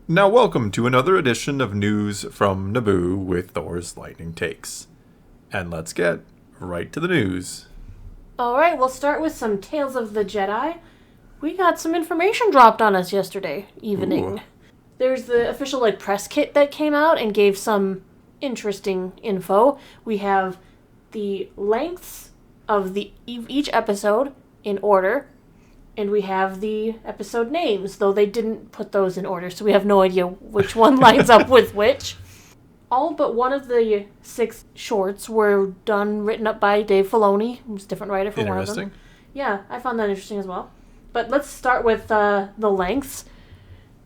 Now welcome to another edition of News from Naboo with Thor's Lightning Takes. And let's get right to the news. Alright, we'll start with some Tales of the Jedi. We got some information dropped on us yesterday evening. Ooh. There's the official press kit that came out and gave some interesting info. We have the lengths of each episode in order. And we have the episode names, though they didn't put those in order, so we have no idea which one lines up with which. All but one of the 6 shorts were written up by Dave Filoni, who's a different writer for one of them. Interesting. Yeah, I found that interesting as well. But let's start with the lengths,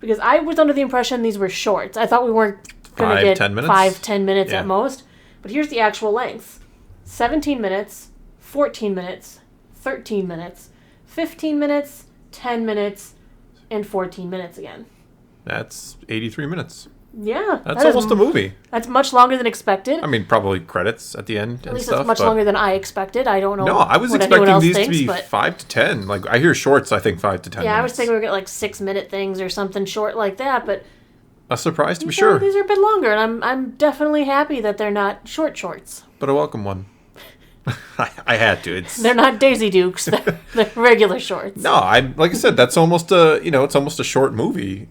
because I was under the impression these were shorts. I thought we weren't going to get 5-10 minutes? 5-10 minutes at most. But here's the actual lengths. 17 minutes, 14 minutes, 13 minutes, 15 minutes, 10 minutes, and 14 minutes again. That's 83 minutes. Yeah. That's almost a movie. That's much longer than expected. I mean, probably credits at the end At and least stuff. it's much longer than I expected. I don't know. No, I was what anyone expecting else these thinks, to be but 5 to 10. I hear shorts, I think 5 to 10 yeah, minutes. I was thinking we were going to get 6-minute things or something short like that, but A surprise to be sure, these are a bit longer, and I'm definitely happy that they're not short shorts. but a welcome one. I had to. They're not Daisy Dukes. They're regular shorts. No, like I said, that's almost it's almost a short movie.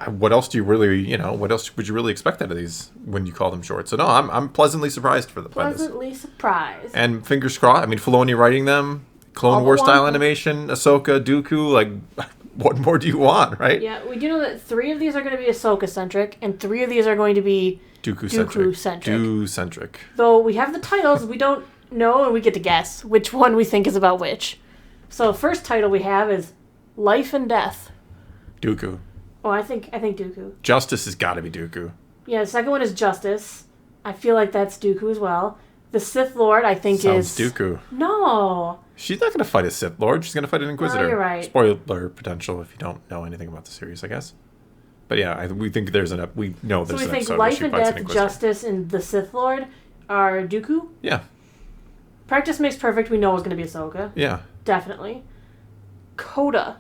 What else do you really, what else would you really expect out of these when you call them short? So no, I'm pleasantly surprised by this. Pleasantly surprised. And fingers crossed. I mean, Filoni writing them, Clone Wars style animation, Ahsoka, Dooku, what more do you want, right? Yeah, we do know that 3 of these are going to be Ahsoka-centric, and 3 of these are going to be Dooku-centric. Dooku-centric. Though we have the titles, we don't know, and we get to guess which one we think is about which. So first title we have is Life and Death. Dooku. Oh, I think Dooku. Justice has got to be Dooku. Yeah, the second one is Justice. I feel like that's Dooku as well. The Sith Lord, I think, Sounds is... Dooku. No. She's not going to fight a Sith Lord. She's going to fight an Inquisitor. No, you're right. Spoiler potential if you don't know anything about the series, I guess. But yeah, we think there's an episode So we where think she Life fights and an Death, Inquisitor. Justice, and the Sith Lord are Dooku. Yeah. Practice Makes Perfect, we know is going to be Ahsoka. Yeah. Definitely. Coda.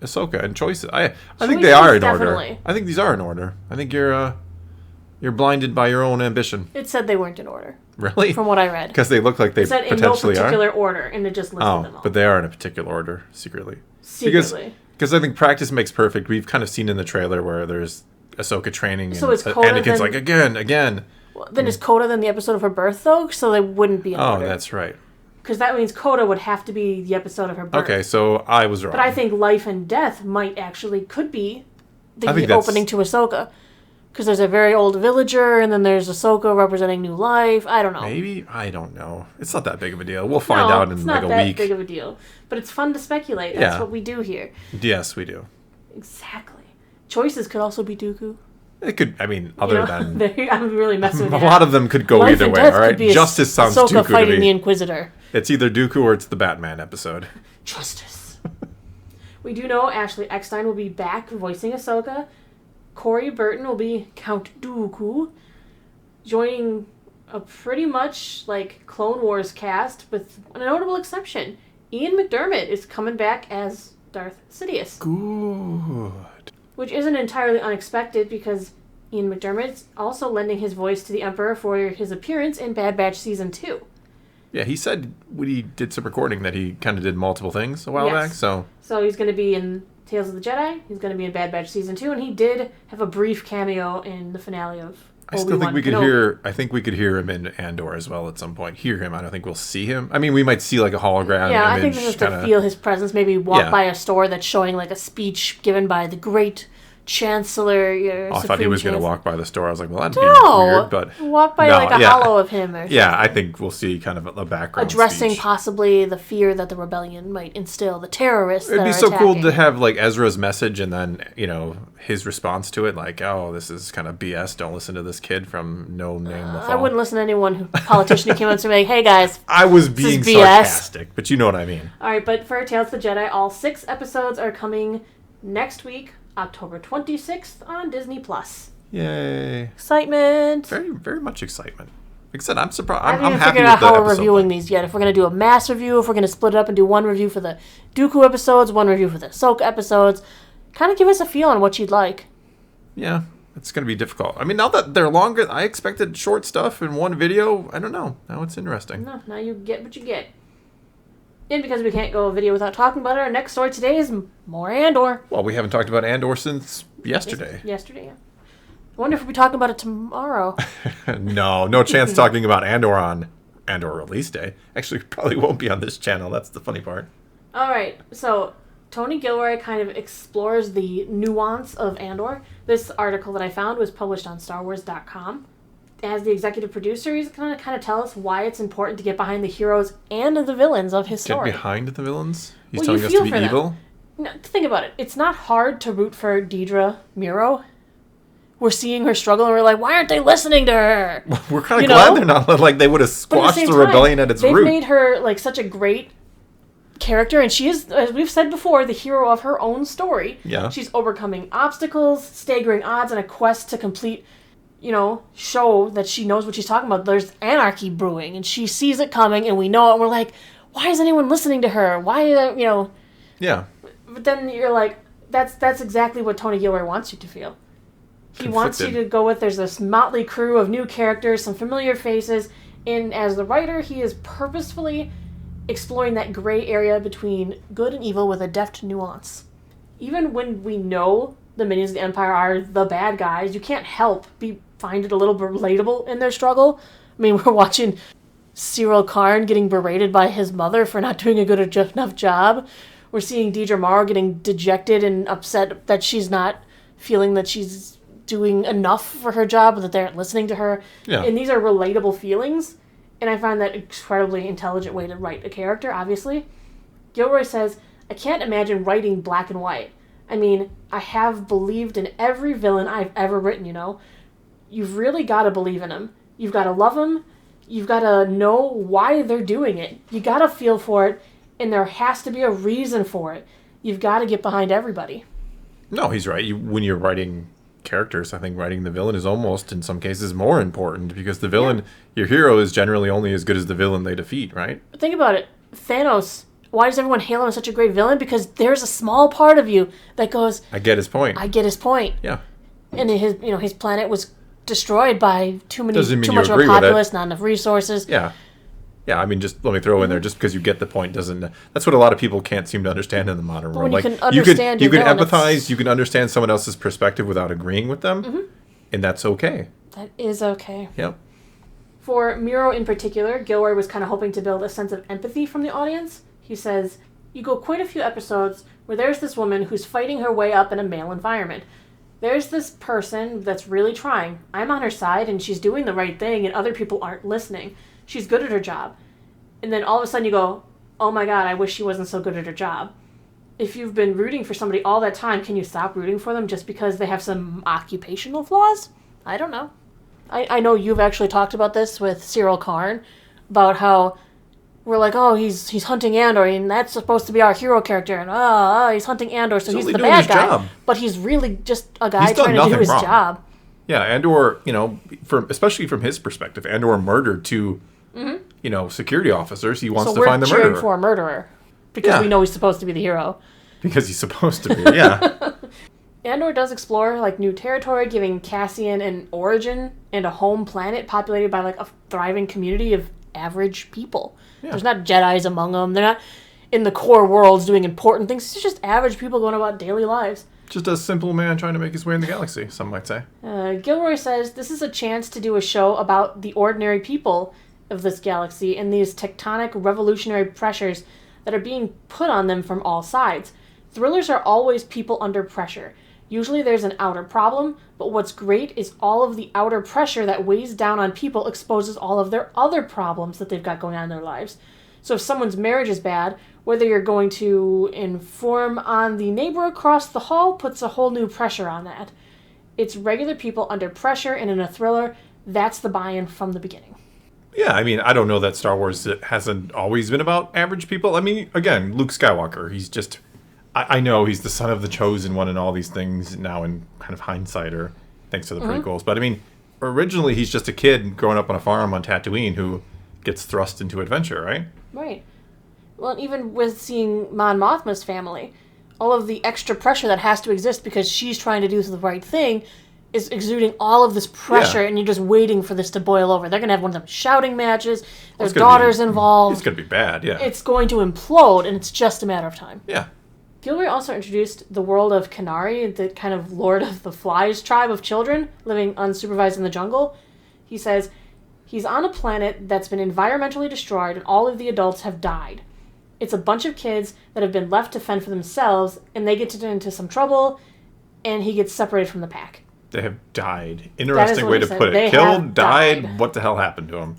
Ahsoka and choices. I think Choices, they are in definitely. order. I think these are in order. I think you're blinded by your own ambition. It said they weren't in order. Really? From what I read. Because they look like they It said in no potentially particular are. order, and it just listed them all. But they are in a particular order secretly. Secretly. Because I think practice makes perfect. We've kind of seen in the trailer where there's Ahsoka training So and it's Coda, Anakin's then- again. Well, then is Coda then the episode of her birth, though? So they wouldn't be in Oh, order. that's right. Because that means Coda would have to be the episode of her birth. Okay, so I was wrong. But I think Life and Death could be I think the that's- opening to Ahsoka. Because there's a very old villager, and then there's Ahsoka representing new life. I don't know. Maybe? I don't know. It's not that big of a deal. We'll find out in it's like not a that week. big of a deal. But it's fun to speculate. That's Yeah. what we do here. Yes, we do. Exactly. Choices could also be Dooku. It could, I mean, other than... I'm really messing with A you. lot of them could go Life either and way, Death all could right? be Justice sounds Ahsoka Dooku to fighting me. the Inquisitor. It's either Dooku or it's the Batman episode. Justice. We do know Ashley Eckstein will be back voicing Ahsoka. Corey Burton will be Count Dooku, joining a pretty much Clone Wars cast with a notable exception. Ian McDermott is coming back as Darth Sidious. Good. Which isn't entirely unexpected because Ian McDermott's also lending his voice to the Emperor for his appearance in Bad Batch Season 2. Yeah, he said when he did some recording that he kind of did multiple things a while back, so... So he's going to be in Tales of the Jedi, he's going to be in Bad Batch Season 2, and he did have a brief cameo in the finale of I still Obi-Wan think we could Kenobi. I think we could hear him in Andor as well at some point. Hear him. I don't think we'll see him. I mean, we might see a hologram Yeah, I image. think just to feel his presence, maybe walk by a store that's showing a speech given by the great Chancellor. I thought he was going to walk by the store. I was like, well, that'd be No, weird, but... walk by a hollow of him or something. Yeah, I think we'll see kind of a background Addressing speech. possibly the fear that the rebellion might instill, the terrorists It'd that be are so cool attacking. to have Ezra's message and then his response to it, oh, this is kind of BS. Don't listen to this kid from No Name the Fall. I wouldn't listen to anyone politician who came up to me hey guys. I was being sarcastic, but you know what I mean. All right, but for Tales of the Jedi, all 6 episodes are coming next week, October 26th on Disney+. Yay! Excitement. Very, very much excitement. Like I said, I'm surprised. I haven't I'm even happy figured with out the how we're episode reviewing length. these yet. If we're going to do a mass review, if we're going to split it up and do one review for the Dooku episodes, one review for the Ahsoka episodes. Kind of give us a feel on what you'd like. Yeah, it's going to be difficult. I mean, now that they're longer, I expected short stuff in one video. I don't know. Now it's interesting. No, now you get what you get. And because we can't go a video without talking about it, our next story today is more Andor. Well, we haven't talked about Andor since yesterday. Yesterday, yeah. I wonder if we'll be talking about it tomorrow. No chance talking about Andor on Andor release day. Actually, probably won't be on this channel. That's the funny part. All right, so Tony Gilroy kind of explores the nuance of Andor. This article that I found was published on StarWars.com. As the executive producer, he's going to kind of tell us why it's important to get behind the heroes and the villains of his story. Get behind the villains? He's well, telling us to be evil? No, think about it. It's not hard to root for Deidre Miro. We're seeing her struggle, and we're like, why aren't they listening to her? We're kind of glad they're not. Like, they would have squashed the rebellion at its root. They've made her, like, such a great character, and she is, as we've said before, the hero of her own story. Yeah. She's overcoming obstacles, staggering odds, and a quest to complete, show that she knows what she's talking about. There's anarchy brewing, and she sees it coming, and we know it, and we're like, why is anyone listening to her? Why, Yeah. But then you're like, that's exactly what Tony Gilroy wants you to feel. He wants you to go with, there's this motley crew of new characters, some familiar faces, and as the writer, he is purposefully exploring that gray area between good and evil with a deft nuance. Even when we know the minions of the Empire are the bad guys, you can't help find it a little relatable in their struggle. I mean, we're watching Cyril Karn getting berated by his mother for not doing a good enough job. We're seeing Deidre Morrow getting dejected and upset that she's not feeling that she's doing enough for her job, that they aren't listening to her. Yeah. And these are relatable feelings. And I find that incredibly intelligent way to write a character, obviously. Gilroy says, I can't imagine writing black and white. I mean, I have believed in every villain I've ever written, You've really got to believe in them. You've got to love them. You've got to know why they're doing it. You got to feel for it, and there has to be a reason for it. You've got to get behind everybody. No, he's right. When you're writing characters, I think writing the villain is almost, in some cases, more important, because the villain, your hero, is generally only as good as the villain they defeat, right? Think about it. Thanos. Why does everyone hail him as such a great villain? Because there's a small part of you that goes, I get his point. Yeah. And his planet was destroyed by too much of a populace, not enough resources. Yeah. Yeah, I mean, just let me throw in there, just because you get the point doesn't... That's what a lot of people can't seem to understand in the modern world. When you can understand you can empathize, you can understand someone else's perspective without agreeing with them, and that's okay. That is okay. Yep. For Miro in particular, Gilroy was kind of hoping to build a sense of empathy from the audience. He says, you go quite a few episodes where there's this woman who's fighting her way up in a male environment. There's this person that's really trying. I'm on her side, and she's doing the right thing, and other people aren't listening. She's good at her job. And then all of a sudden you go, oh my god, I wish she wasn't so good at her job. If you've been rooting for somebody all that time, can you stop rooting for them just because they have some occupational flaws? I don't know. I know you've actually talked about this with Cyril Karn, about how we're like, oh, he's hunting Andor, and that's supposed to be our hero character, and he's hunting Andor, so he's the bad guy. Job. But he's really just a guy trying to do his job. Yeah, Andor, especially from his perspective, Andor murdered two, security officers. He wants to find the murderer. So we're cheering for a murderer because we know he's supposed to be the hero. Because he's supposed to be, yeah. Andor does explore new territory, giving Cassian an origin and a home planet populated by a thriving community of average people. Yeah. There's not Jedis among them. They're not in the core worlds doing important things. It's just average people going about daily lives. Just a simple man trying to make his way in the galaxy, some might say. Gilroy says this is a chance to do a show about the ordinary people of this galaxy and these tectonic revolutionary pressures that are being put on them from all sides. Thrillers are always people under pressure. Usually there's an outer problem, but what's great is all of the outer pressure that weighs down on people exposes all of their other problems that they've got going on in their lives. So if someone's marriage is bad, whether you're going to inform on the neighbor across the hall puts a whole new pressure on that. It's regular people under pressure, and in a thriller, that's the buy-in from the beginning. Yeah, I mean, I don't know that Star Wars hasn't always been about average people. I mean, again, Luke Skywalker, he's just... I know he's the son of the chosen one and all these things now in kind of hindsight, or thanks to the prequels. But I mean, originally he's just a kid growing up on a farm on Tatooine who gets thrust into adventure, right? Right. Well, even with seeing Mon Mothma's family, all of the extra pressure that has to exist because she's trying to do the right thing is exuding all of this pressure, and you're just waiting for this to boil over. They're going to have one of them shouting matches. There's daughters involved. It's going to be bad, yeah. It's going to implode, and it's just a matter of time. Yeah. Gilroy also introduced the world of Kenari, the kind of Lord of the Flies tribe of children living unsupervised in the jungle. He says he's on a planet that's been environmentally destroyed, and all of the adults have died. It's a bunch of kids that have been left to fend for themselves, and they get into some trouble, and he gets separated from the pack. They have died. Interesting way to put it. They Killed, died. What the hell happened to them?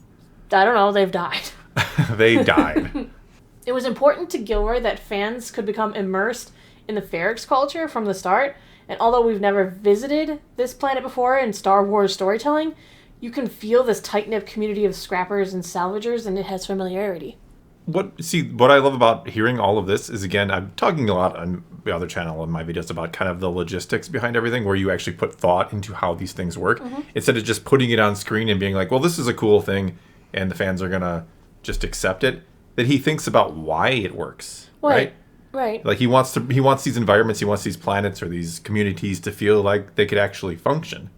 I don't know. They've died. They died. It was important to Gilroy that fans could become immersed in the Ferrix culture from the start, and although we've never visited this planet before in Star Wars storytelling, you can feel this tight-knit community of scrappers and salvagers, and it has familiarity. What I love about hearing all of this is, again, I'm talking a lot on the other channel in my videos about kind of the logistics behind everything, where you actually put thought into how these things work, instead of just putting it on screen and being like, well, this is a cool thing, and the fans are going to just accept it. That he thinks about why it works, right? Right. Like he wants these environments, he wants these planets or these communities to feel like they could actually function.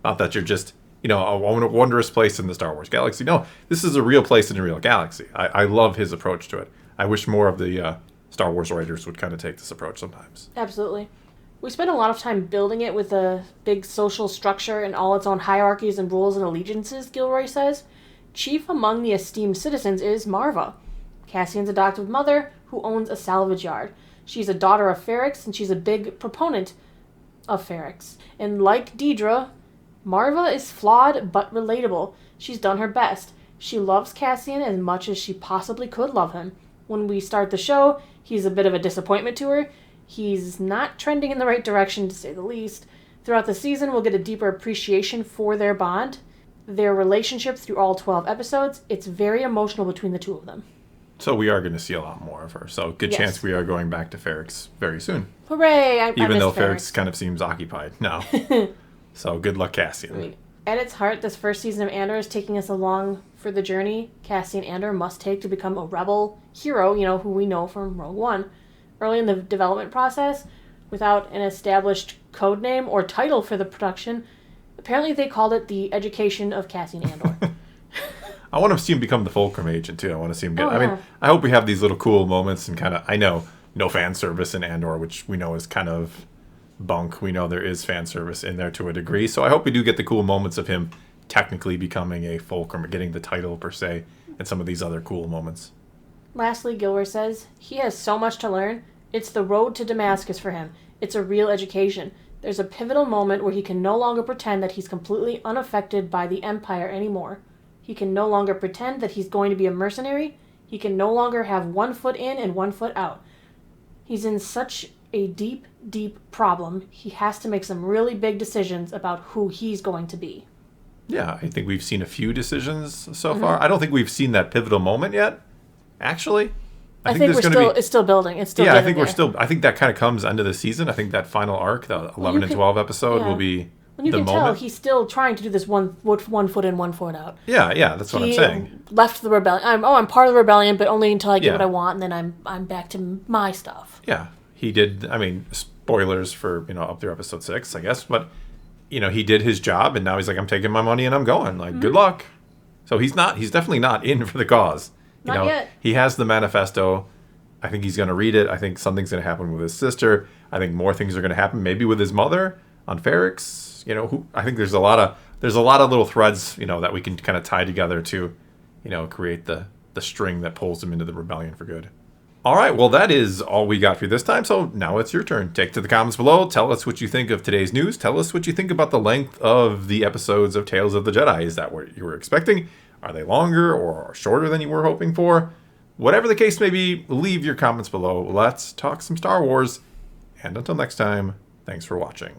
Not that you're just, a wondrous place in the Star Wars galaxy. No, this is a real place in a real galaxy. I love his approach to it. I wish more of the Star Wars writers would kind of take this approach sometimes. Absolutely. We spent a lot of time building it with a big social structure and all its own hierarchies and rules and allegiances, Gilroy says. Chief among the esteemed citizens is Marva, Cassian's adopted mother, who owns a salvage yard. She's a daughter of Ferrix, and she's a big proponent of Ferrix. And like Deidre, Marva is flawed but relatable. She's done her best. She loves Cassian as much as she possibly could love him. When we start the show, he's a bit of a disappointment to her. He's not trending in the right direction, to say the least. Throughout the season, we'll get a deeper appreciation for their bond, their relationship through all 12 episodes. It's very emotional between the two of them. So we are going to see a lot more of her. So good chance we are going back to Ferrix very soon. Hooray! Even though Ferrix kind of seems occupied now. So good luck, Cassian. At its heart, this first season of Andor is taking us along for the journey Cassian Andor must take to become a rebel hero, who we know from Rogue One. Early in the development process, without an established code name or title for the production, apparently they called it The Education of Cassian Andor. I want to see him become the Fulcrum agent, too. I want to see him get... I hope we have these little cool moments and kind of... I know no fan service in Andor, which we know is kind of bunk. We know there is fan service in there to a degree. So I hope we do get the cool moments of him technically becoming a Fulcrum or getting the title, per se, and some of these other cool moments. Lastly, Gilroy says, he has so much to learn. It's the road to Damascus for him. It's a real education. There's a pivotal moment where he can no longer pretend that he's completely unaffected by the Empire anymore. He can no longer pretend that he's going to be a mercenary. He can no longer have 1 foot in and 1 foot out. He's in such a deep, deep problem. He has to make some really big decisions about who he's going to be. Yeah, I think we've seen a few decisions so far. I don't think we've seen that pivotal moment yet, actually. I think it's still building. It's still I think I think that kind of comes end of the season. I think that final arc, the 11 and 12 episode, will be when you the can moment. Tell he's still trying to do this 1 foot in, 1 foot out. Yeah, that's what I'm saying. Left the rebellion. I'm part of the rebellion, but only until I get what I want, and then I'm back to my stuff. Yeah, he did. I mean, spoilers for up through episode 6, I guess, but he did his job, and now he's like, I'm taking my money and I'm going. Like, good luck. So he's definitely not in for the cause. Not yet. He has the manifesto. I think he's going to read it. I think something's going to happen with his sister. I think more things are going to happen, maybe with his mother on Ferrix. I think there's a lot of little threads, that we can kind of tie together to, create the string that pulls him into the rebellion for good. All right, well, that is all we got for you this time. So now it's your turn. Take to the comments below. Tell us what you think of today's news. Tell us what you think about the length of the episodes of Tales of the Jedi. Is that what you were expecting? Are they longer or shorter than you were hoping for? Whatever the case may be, leave your comments below. Let's talk some Star Wars. And until next time, thanks for watching.